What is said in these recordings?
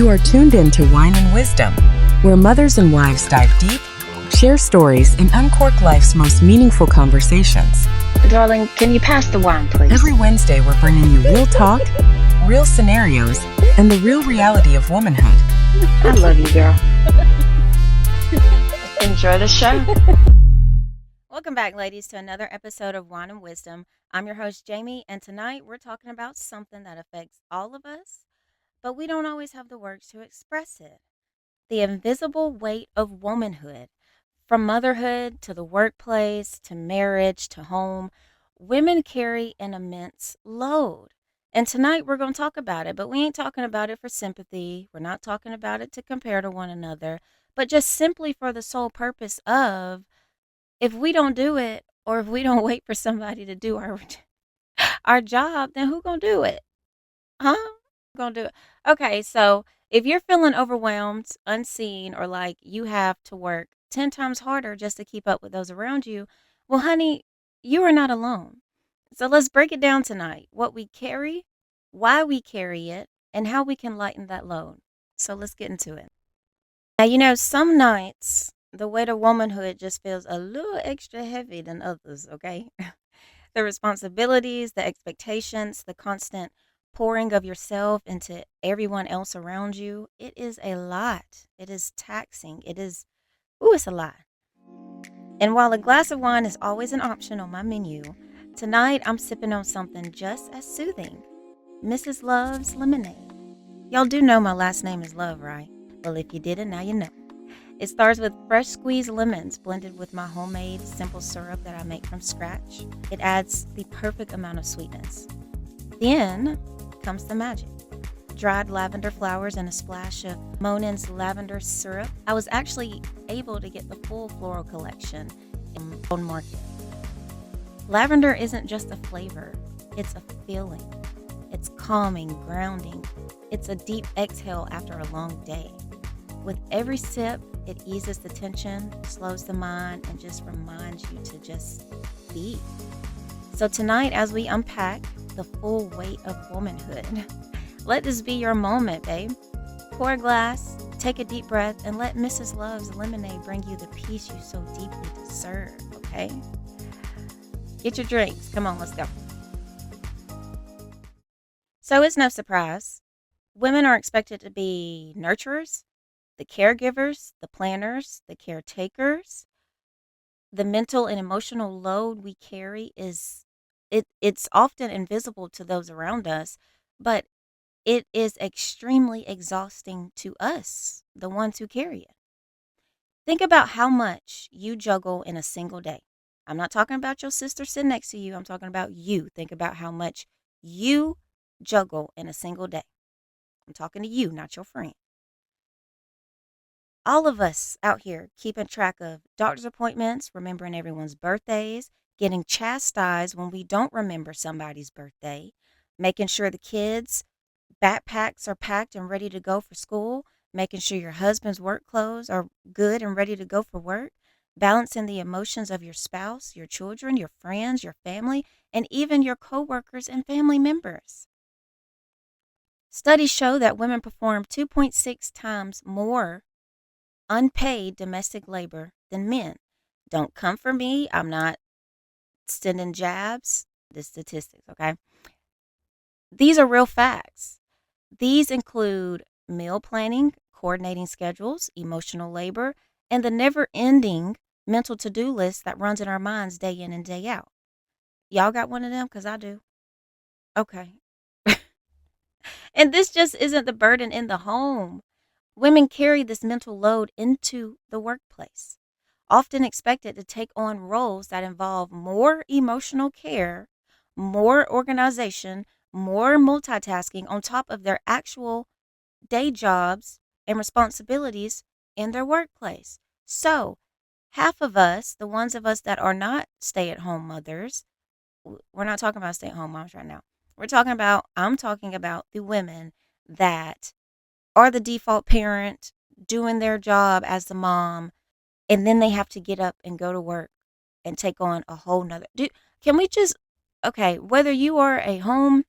You are tuned in to Wine and Wisdom, where mothers and wives dive deep, share stories, and uncork life's most meaningful conversations. Darling, can you pass the wine, please? Every Wednesday, we're bringing you real talk, real scenarios, and the real reality of womanhood. I love you, girl. Enjoy the show. Welcome back, ladies, to another episode of Wine and Wisdom. I'm your host, Jamie, and tonight we're talking about something that affects all of us, but we don't always have the words to express it. The invisible weight of womanhood. From motherhood to the workplace to marriage to home, women carry an immense load. And tonight we're going to talk about it, but we ain't talking about it for sympathy. We're not talking about it to compare to one another, but just simply for the sole purpose of, if we don't do it, or if we don't wait for somebody to do our job, then who gonna do it? Huh? Who gonna do it? Okay, so if you're feeling overwhelmed, unseen, or like you have to work 10 times harder just to keep up with those around you, well, honey, you are not alone. So let's break it down tonight. What we carry, why we carry it, and how we can lighten that load. So let's get into it. Now, some nights the weight of womanhood just feels a little extra heavy than others, okay? The responsibilities, the expectations, the constant pouring of yourself into everyone else around you, it is a lot. It is taxing. It's a lot. And while a glass of wine is always an option on my menu, tonight I'm sipping on something just as soothing. Mrs. Love's lemonade. Y'all do know my last name is Love, right? Well, if you didn't, now you know. It starts with fresh squeezed lemons blended with my homemade simple syrup that I make from scratch. It adds the perfect amount of sweetness. Then comes the magic. Dried lavender flowers and a splash of Monin's lavender syrup. I was actually able to get the full floral collection on market. Lavender isn't just a flavor, it's a feeling. It's calming, grounding. It's a deep exhale after a long day. With every sip, it eases the tension, slows the mind, and just reminds you to just be. So tonight, as we unpack the full weight of womanhood, let this be your moment, babe. Pour a glass, take a deep breath, and let Mrs. Love's lemonade bring you the peace you so deeply deserve, okay? Get your drinks. Come on, let's go. So it's no surprise. Women are expected to be nurturers, the caregivers, the planners, the caretakers. The mental and emotional load we carry it's often invisible to those around us, but it is extremely exhausting to us, the ones who carry it. Think about how much you juggle in a single day. I'm not talking about your sister sitting next to you. I'm talking about you. Think about how much you juggle in a single day. I'm talking to you, not your friend. All of us out here keeping track of doctor's appointments, remembering everyone's birthdays, getting chastised when we don't remember somebody's birthday, making sure the kids' backpacks are packed and ready to go for school, making sure your husband's work clothes are good and ready to go for work, balancing the emotions of your spouse, your children, your friends, your family, and even your coworkers and family members. Studies show that women perform 2.6 times more unpaid domestic labor than men. Don't come for me. I'm not sending jabs. The statistics, okay? These are real facts. These include meal planning, coordinating schedules, emotional labor, and the never-ending mental to-do list that runs in our minds day in and day out. Y'all got one of them? Because I do. Okay. And this just isn't the burden in the home. Women carry this mental load into the workplace, often expected to take on roles that involve more emotional care, more organization, more multitasking on top of their actual day jobs and responsibilities in their workplace. So, half of us, the ones of us that are not stay-at-home mothers, we're not talking about stay-at-home moms right now. I'm talking about the women that are the default parent doing their job as the mom, and then they have to get up and go to work and take on a whole nother. Can we just, okay, whether you're at home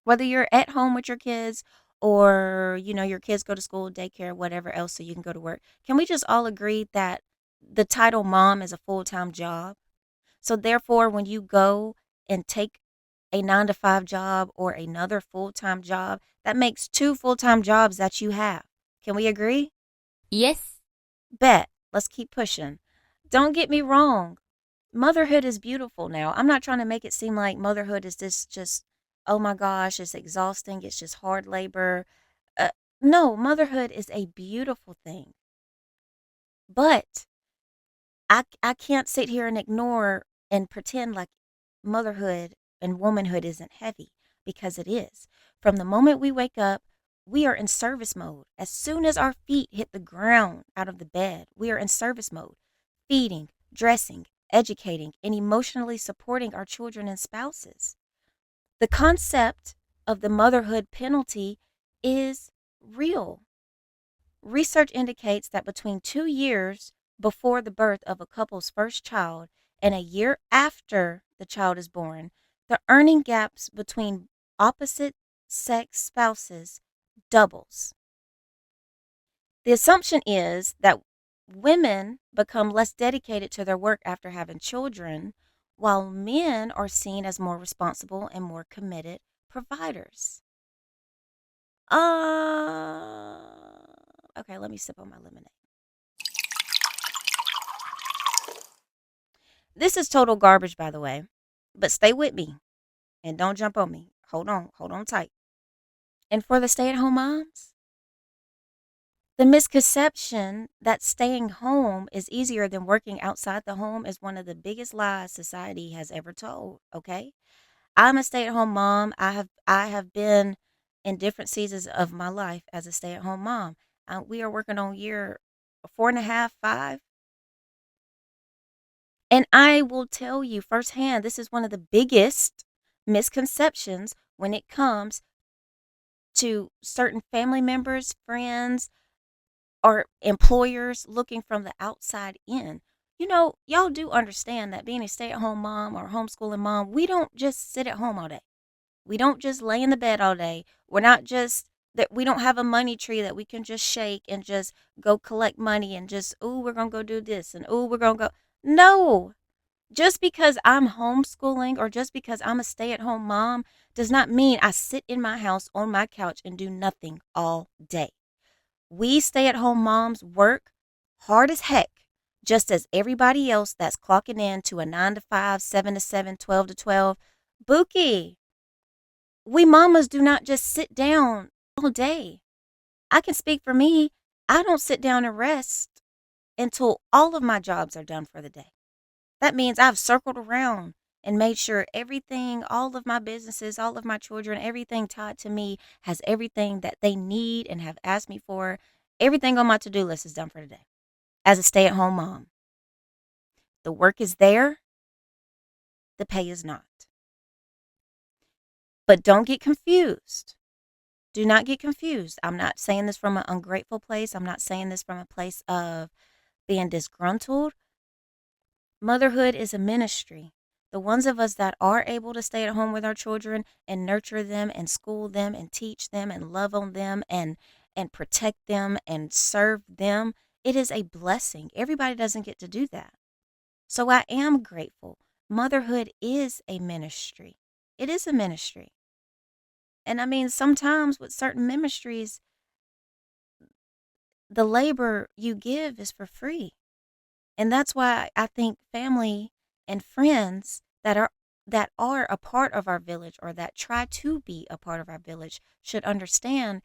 with your kids or your kids go to school, daycare, whatever else, so you can go to work. Can we just all agree that the title mom is a full-time job? So therefore, when you go and take a 9 to 5 job or another full-time job, that makes 2 full-time jobs that you have. Can we agree? Yes. Bet. Let's keep pushing. Don't get me wrong. Motherhood is beautiful now. I'm not trying to make it seem like motherhood is this just, oh my gosh, it's exhausting. It's just hard labor. Uh, no, motherhood is a beautiful thing. But I can't sit here and ignore and pretend like motherhood and womanhood isn't heavy, because it is. From the moment we wake up, we are in service mode. As soon as our feet hit the ground out of the bed, we are in service mode, feeding, dressing, educating, and emotionally supporting our children and spouses. The concept of the motherhood penalty is real. Research indicates that between 2 years before the birth of a couple's first child and a year after the child is born, the earning gaps between opposite sex spouses doubles. The assumption is that women become less dedicated to their work after having children, while men are seen as more responsible and more committed providers. Okay, let me sip on my lemonade. This is total garbage, by the way, but stay with me and don't jump on me. Hold on tight. And for the stay-at-home moms, the misconception that staying home is easier than working outside the home is one of the biggest lies society has ever told, okay? I'm a stay-at-home mom. I have been in different seasons of my life as a stay-at-home mom. We are working on year 4.5, 5. And I will tell you firsthand, this is one of the biggest misconceptions when it comes to certain family members, friends, or employers looking from the outside in. Y'all do understand that being a stay-at-home mom or homeschooling mom, we don't just sit at home all day. We don't just lay in the bed all day. We're not just that we don't have a money tree that we can just shake and just go collect money and just, oh, we're going to go do this and oh, we're going to go. No, just because I'm homeschooling or just because I'm a stay-at-home mom does not mean I sit in my house on my couch and do nothing all day. We stay-at-home moms work hard as heck, just as everybody else that's clocking in to a 9 to 5, 7 to 7, 12 to 12. Bookie, we mamas do not just sit down all day. I can speak for me. I don't sit down and rest until all of my jobs are done for the day. That means I've circled around and made sure everything, all of my businesses, all of my children, everything tied to me has everything that they need and have asked me for. Everything on my to-do list is done for the day as a stay-at-home mom. The work is there. The pay is not. But don't get confused. Do not get confused. I'm not saying this from an ungrateful place. I'm not saying this from a place of being disgruntled. Motherhood is a ministry. The ones of us that are able to stay at home with our children and nurture them and school them and teach them and love on them and protect them and serve them, it is a blessing. Everybody doesn't get to do that. So I am grateful. Motherhood is a ministry. It is a ministry. And I mean, sometimes with certain ministries, the labor you give is for free. And that's why I think family and friends that are a part of our village or that try to be a part of our village should understand,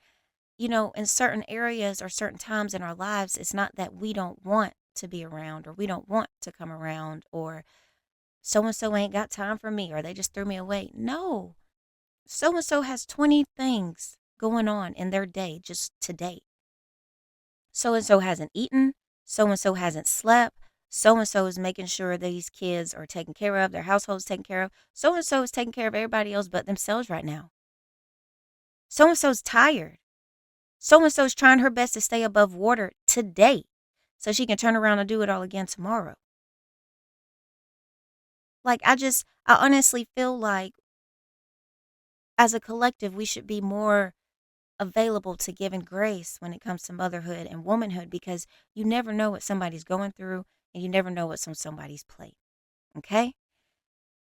in certain areas or certain times in our lives, it's not that we don't want to be around or we don't want to come around or so and so ain't got time for me or they just threw me away. No. So and so has 20 things going on in their day just today. So and so hasn't eaten, so and so hasn't slept. So and so is making sure these kids are taken care of, their household's taken care of. So and so is taking care of everybody else but themselves right now. So and so's tired. So and so's trying her best to stay above water today so she can turn around and do it all again tomorrow. I honestly feel like as a collective, we should be more available to giving grace when it comes to motherhood and womanhood, because you never know what somebody's going through and you never know what's on somebody's plate. Okay?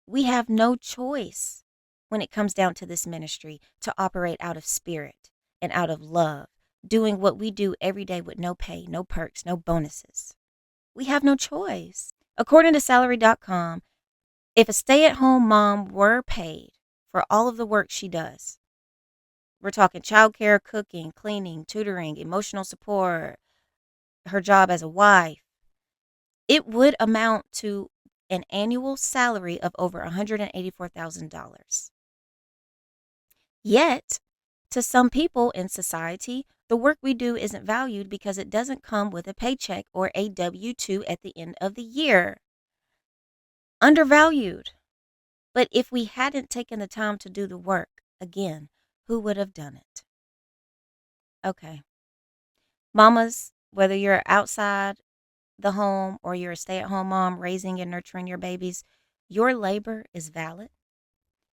We have no choice when it comes down to this ministry to operate out of spirit and out of love, doing what we do every day with no pay, no perks, no bonuses. We have no choice. According to salary.com, if a stay-at-home mom were paid for all of the work she does, we're talking childcare, cooking, cleaning, tutoring, emotional support, her job as a wife, it would amount to an annual salary of over $184,000. Yet, to some people in society, the work we do isn't valued because it doesn't come with a paycheck or a W-2 at the end of the year. Undervalued. But if we hadn't taken the time to do the work, again, who would have done it? Okay. Mamas, whether you're outside the home or you're a stay-at-home mom raising and nurturing your babies, your labor is valid.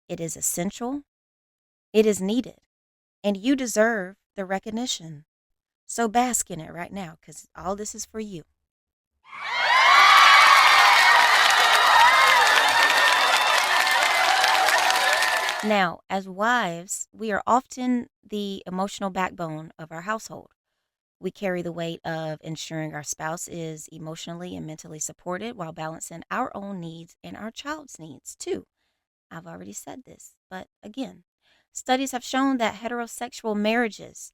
It is essential. It is needed. And you deserve the recognition. So bask in it right now, because all this is for you. Now, as wives, we are often the emotional backbone of our household. We carry the weight of ensuring our spouse is emotionally and mentally supported while balancing our own needs and our child's needs too. I've already said this, but again, studies have shown that heterosexual marriages,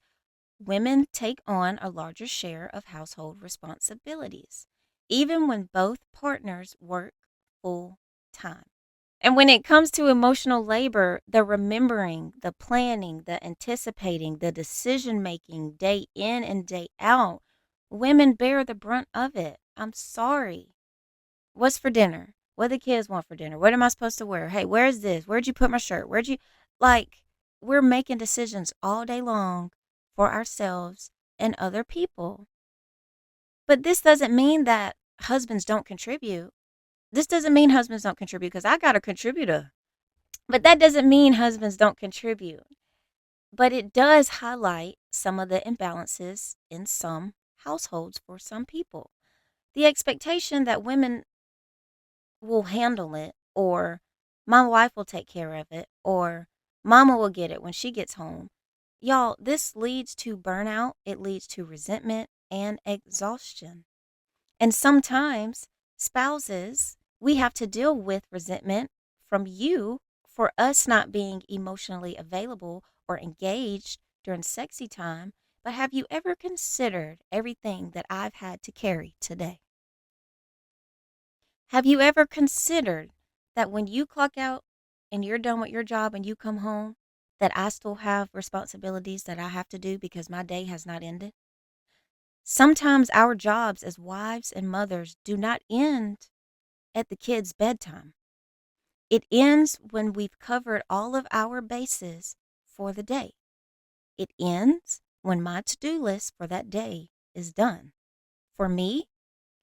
women take on a larger share of household responsibilities, even when both partners work full time. And when it comes to emotional labor, the remembering, the planning, the anticipating, the decision making day in and day out, women bear the brunt of it. I'm sorry. What's for dinner? What do the kids want for dinner? What am I supposed to wear? Hey, where's this? Where'd you put my shirt? We're making decisions all day long for ourselves and other people. But this doesn't mean that husbands don't contribute. This doesn't mean husbands don't contribute, because I got a contributor. But that doesn't mean husbands don't contribute. But it does highlight some of the imbalances in some households for some people. The expectation that women will handle it, or my wife will take care of it, or mama will get it when she gets home. Y'all, this leads to burnout. It leads to resentment and exhaustion. And sometimes spouses, we have to deal with resentment from you for us not being emotionally available or engaged during sexy time. But have you ever considered everything that I've had to carry today? Have you ever considered that when you clock out and you're done with your job and you come home, that I still have responsibilities that I have to do because my day has not ended? Sometimes our jobs as wives and mothers do not end at the kids' bedtime. It ends when we've covered all of our bases for the day. It ends when my to-do list for that day is done. For me,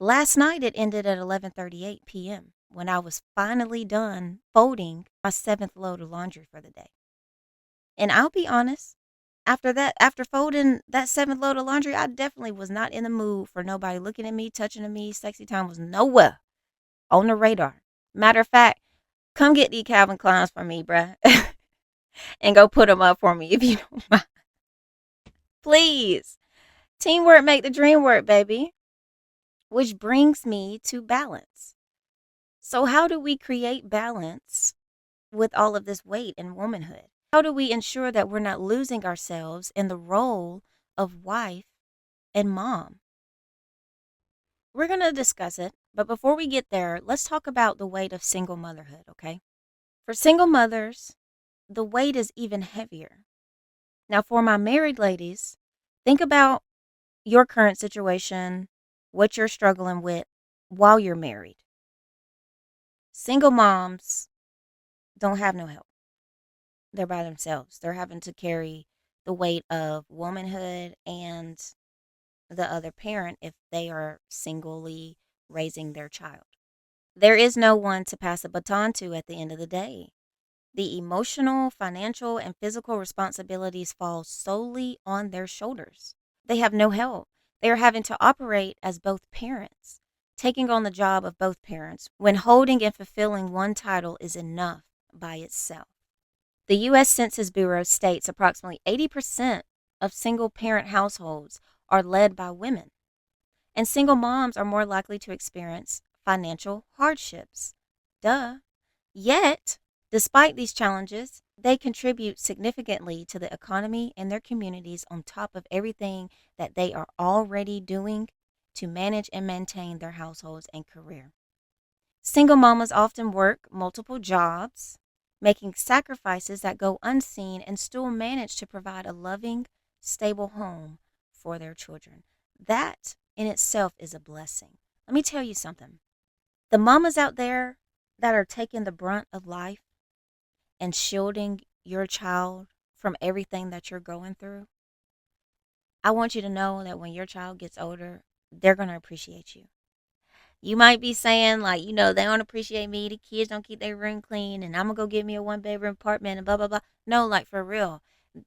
last night it ended at 11:38 p.m. when I was finally done folding my 7th load of laundry for the day. And I'll be honest, after folding that 7th load of laundry, I definitely was not in the mood for nobody looking at me, touching me. Sexy time was nowhere on the radar. Matter of fact, come get these Calvin Kleins for me, bruh. And go put them up for me if you don't mind. Please. Teamwork make the dream work, baby. Which brings me to balance. So how do we create balance with all of this weight in womanhood? How do we ensure that we're not losing ourselves in the role of wife and mom? We're going to discuss it, but before we get there, let's talk about the weight of single motherhood, okay? For single mothers, the weight is even heavier. Now, for my married ladies, think about your current situation, what you're struggling with while you're married. Single moms don't have no help. They're by themselves. They're having to carry the weight of womanhood and the other parent if they are singly raising their child. There is no one to pass a baton to at the end of the day. The emotional, financial, and physical responsibilities fall solely on their shoulders. They have no help. They are having to operate as both parents, taking on the job of both parents when holding and fulfilling one title is enough by itself. The U.S. Census Bureau states approximately 80% of single parent households are led by women, and single moms are more likely to experience financial hardships. Duh. Yet, despite these challenges, they contribute significantly to the economy and their communities on top of everything that they are already doing to manage and maintain their households and career. Single mamas often work multiple jobs, making sacrifices that go unseen and still manage to provide a loving, stable home for their children. That in itself is a blessing. Let me tell you something. The mamas out there that are taking the brunt of life and shielding your child from everything that you're going through, I want you to know that when your child gets older, they're going to appreciate you. You might be saying, like, they don't appreciate me. The kids don't keep their room clean, and I'm going to go get me a one-bedroom apartment and blah, blah, blah. No, like, for real.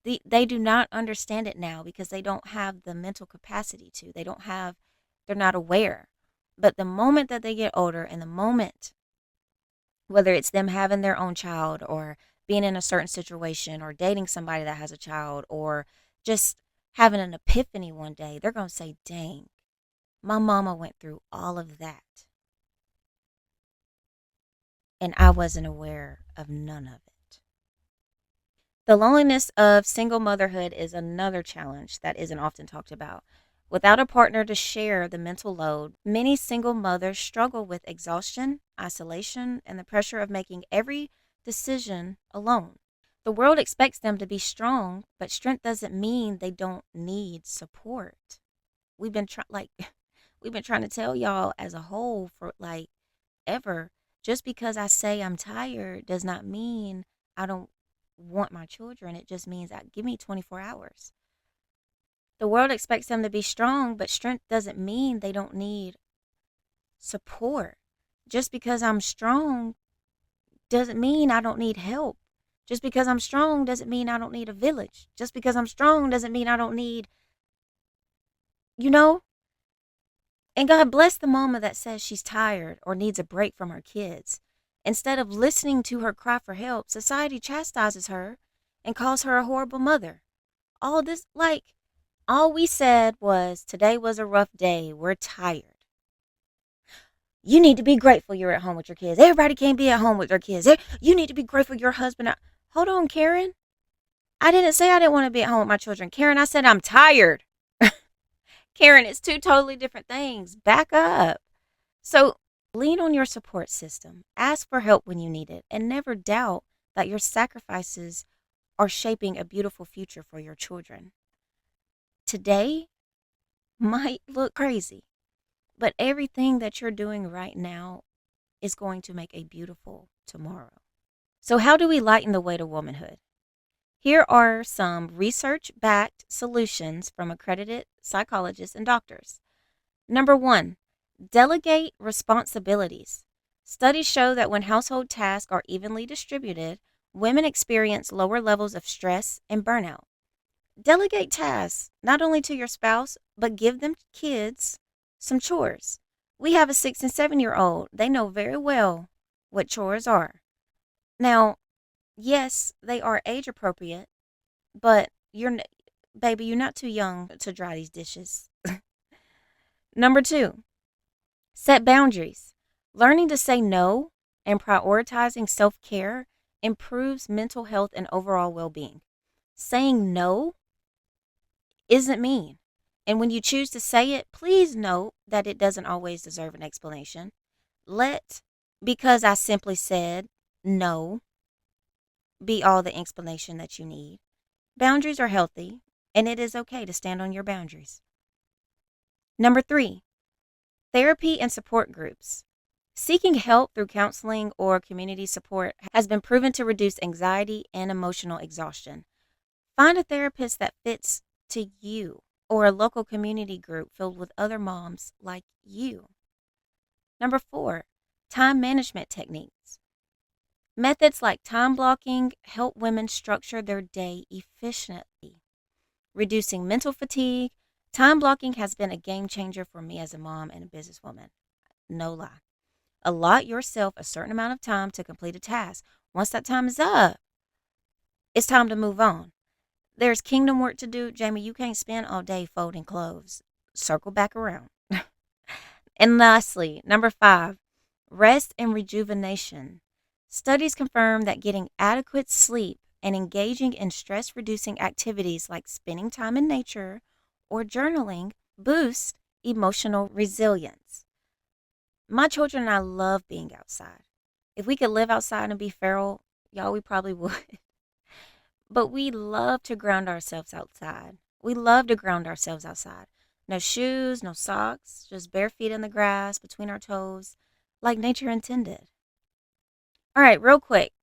They do not understand it now because they don't have the mental capacity to. They're not aware. But the moment that they get older and the moment, whether it's them having their own child or being in a certain situation or dating somebody that has a child or just having an epiphany one day, they're going to say, dang, my mama went through all of that. And I wasn't aware of none of it. The loneliness of single motherhood is another challenge that isn't often talked about. Without a partner to share the mental load, many single mothers struggle with exhaustion, isolation, and the pressure of making every decision alone. The world expects them to be strong, but strength doesn't mean they don't need support. We've been trying to tell y'all as a whole for ever. Just because I say I'm tired does not mean I don't want my children. It just means give me 24 hours. The world expects them to be strong, but strength doesn't mean they don't need support. Just because I'm strong doesn't mean I don't need help. Just because I'm strong doesn't mean I don't need a village. Just because I'm strong doesn't mean I don't need, And God bless the mama that says she's tired or needs a break from her kids. Instead of listening to her cry for help, society chastises her and calls her a horrible mother. All we said was, today was a rough day. We're tired. You need to be grateful you're at home with your kids. Everybody can't be at home with their kids. You need to be grateful your husband. Hold on, Karen. I didn't say I didn't want to be at home with my children. Karen, I said I'm tired. Karen, it's two totally different things. Back up. So lean on your support system. Ask for help when you need it. And never doubt that your sacrifices are shaping a beautiful future for your children. Today might look crazy, but everything that you're doing right now is going to make a beautiful tomorrow. So how do we lighten the weight of womanhood? Here are some research-backed solutions from accredited psychologists and doctors. Number 1, delegate responsibilities. Studies show that when household tasks are evenly distributed, women experience lower levels of stress and burnout. Delegate tasks, not only to your spouse, but give them kids some chores. We have a 6 and 7-year-old. They know very well what chores are. Now, yes, they are age appropriate, but you're not too young to dry these dishes. Number 2, set boundaries. Learning to say no and prioritizing self-care improves mental health and overall well-being. Saying no isn't mean. And when you choose to say it, please note that it doesn't always deserve an explanation. Because I simply said no, be all the explanation that you need. Boundaries are healthy, and it is okay to stand on your boundaries. Number 3, therapy and support groups. Seeking help through counseling or community support has been proven to reduce anxiety and emotional exhaustion. Find a therapist that fits to you or a local community group filled with other moms like you. Number 4, time management techniques. Methods like time blocking help women structure their day efficiently, reducing mental fatigue. Time blocking has been a game changer for me as a mom and a businesswoman. No lie. Allot yourself a certain amount of time to complete a task. Once that time is up, it's time to move on. There's kingdom work to do. Jamie, you can't spend all day folding clothes. Circle back around. And lastly, number 5, rest and rejuvenation. Studies confirm that getting adequate sleep and engaging in stress-reducing activities like spending time in nature or journaling boost emotional resilience. My children and I love being outside. If we could live outside and be feral, y'all, we probably would. But we love to ground ourselves outside. We love to ground ourselves outside. No shoes, no socks, just bare feet in the grass between our toes, like nature intended. All right, real quick,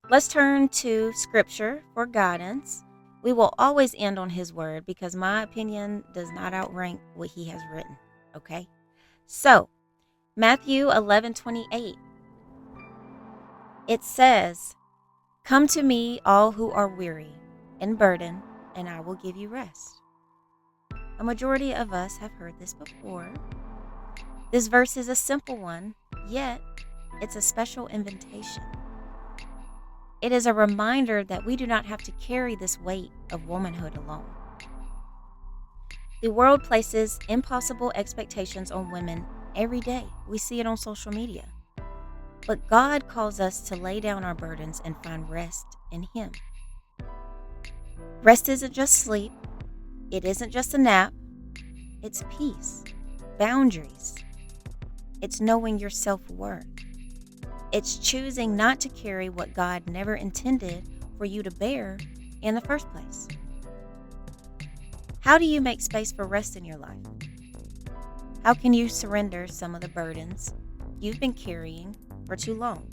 let's turn to scripture for guidance. We will always end on his word because my opinion does not outrank what he has written, okay? So, Matthew 11:28. It says, "Come to me, all who are weary and burdened, and I will give you rest." A majority of us have heard this before. This verse is a simple one, yet it's a special invitation. It is a reminder that we do not have to carry this weight of womanhood alone. The world places impossible expectations on women every day. We see it on social media. But God calls us to lay down our burdens and find rest in Him. Rest isn't just sleep. It isn't just a nap. It's peace, boundaries. It's knowing your self-worth. It's choosing not to carry what God never intended for you to bear in the first place. How do you make space for rest in your life? How can you surrender some of the burdens you've been carrying for too long?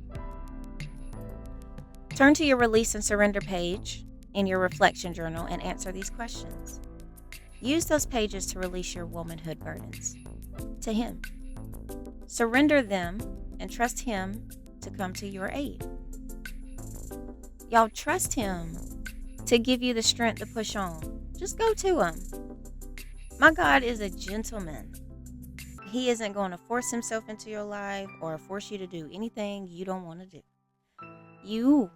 Turn to your release and surrender page in your reflection journal and answer these questions. Use those pages to release your womanhood burdens to Him. Surrender them and trust Him to come to your aid. Y'all, trust Him to give you the strength to push on. Just go to Him. My God is a gentleman. He isn't going to force Himself into your life or force you to do anything you don't want to do. You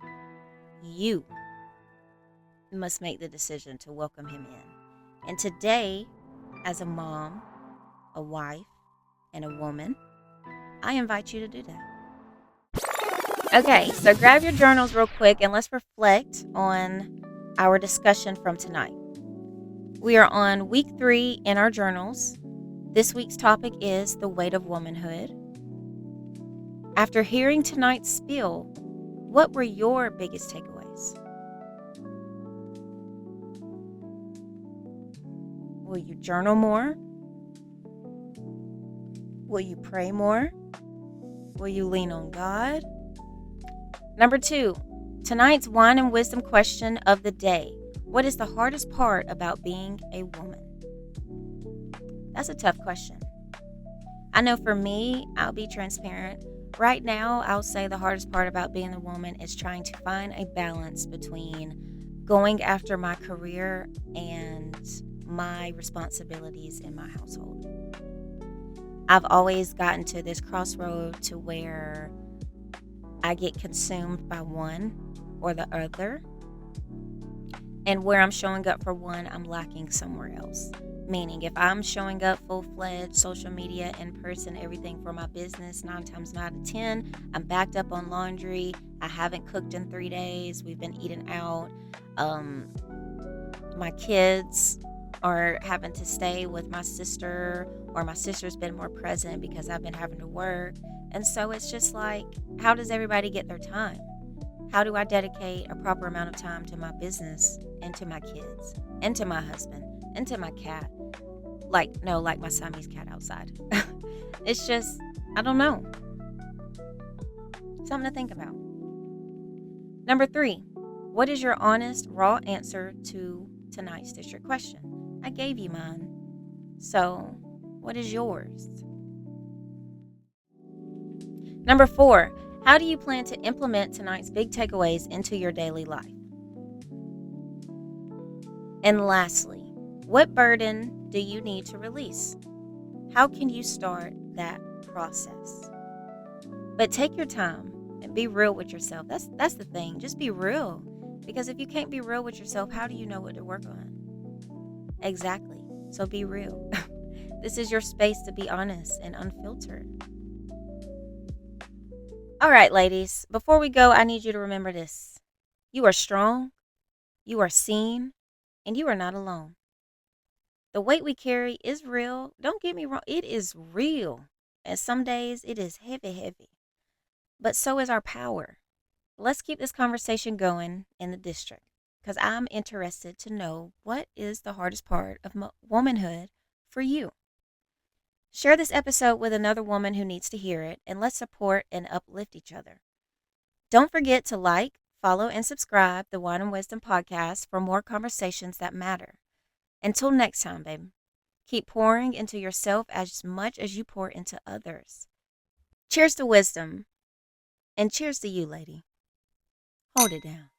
must make the decision to welcome Him in. And today, as a mom, a wife, and a woman, I invite you to do that. Okay, so grab your journals real quick and let's reflect on our discussion from tonight. We are on week 3 in our journals. This week's topic is the weight of womanhood. After hearing tonight's spiel, what were your biggest takeaways? Will you journal more? Will you pray more? Will you lean on God? Number 2, tonight's wine and wisdom question of the day. What is the hardest part about being a woman? That's a tough question. I know for me, I'll be transparent. Right now, I'll say the hardest part about being a woman is trying to find a balance between going after my career and my responsibilities in my household. I've always gotten to this crossroad to where I get consumed by one or the other. And where I'm showing up for one, I'm lacking somewhere else. Meaning, if I'm showing up full-fledged, social media, in person, everything for my business, 9 times out of 10, I'm backed up on laundry. I haven't cooked in 3 days. We've been eating out. My kids are having to stay with my sister, or my sister's been more present because I've been having to work. And so it's just like, how does everybody get their time? How do I dedicate a proper amount of time to my business and to my kids and to my husband and to my cat? Like my Siamese cat outside. It's just, I don't know. Something to think about. Number 3, what is your honest, raw answer to tonight's district question? I gave you mine. So, what is yours? Number 4, How do you plan to implement tonight's big takeaways into your daily life? And lastly, what burden do you need to release? How can you start that process? But take your time and be real with yourself. That's the thing. Just be real. Because if you can't be real with yourself, how do you know what to work on? Exactly. So be real. This is your space to be honest and unfiltered. All right, ladies, before we go, I need you to remember this. You are strong, you are seen, and you are not alone. The weight we carry is real. Don't get me wrong, it is real. And some days it is heavy, heavy. But so is our power. Let's keep this conversation going in the district because I'm interested to know what is the hardest part of womanhood for you. Share this episode with another woman who needs to hear it, and let's support and uplift each other. Don't forget to like, follow, and subscribe the Wine and Wisdom podcast for more conversations that matter. Until next time, babe, keep pouring into yourself as much as you pour into others. Cheers to wisdom, and cheers to you, lady. Hold it down.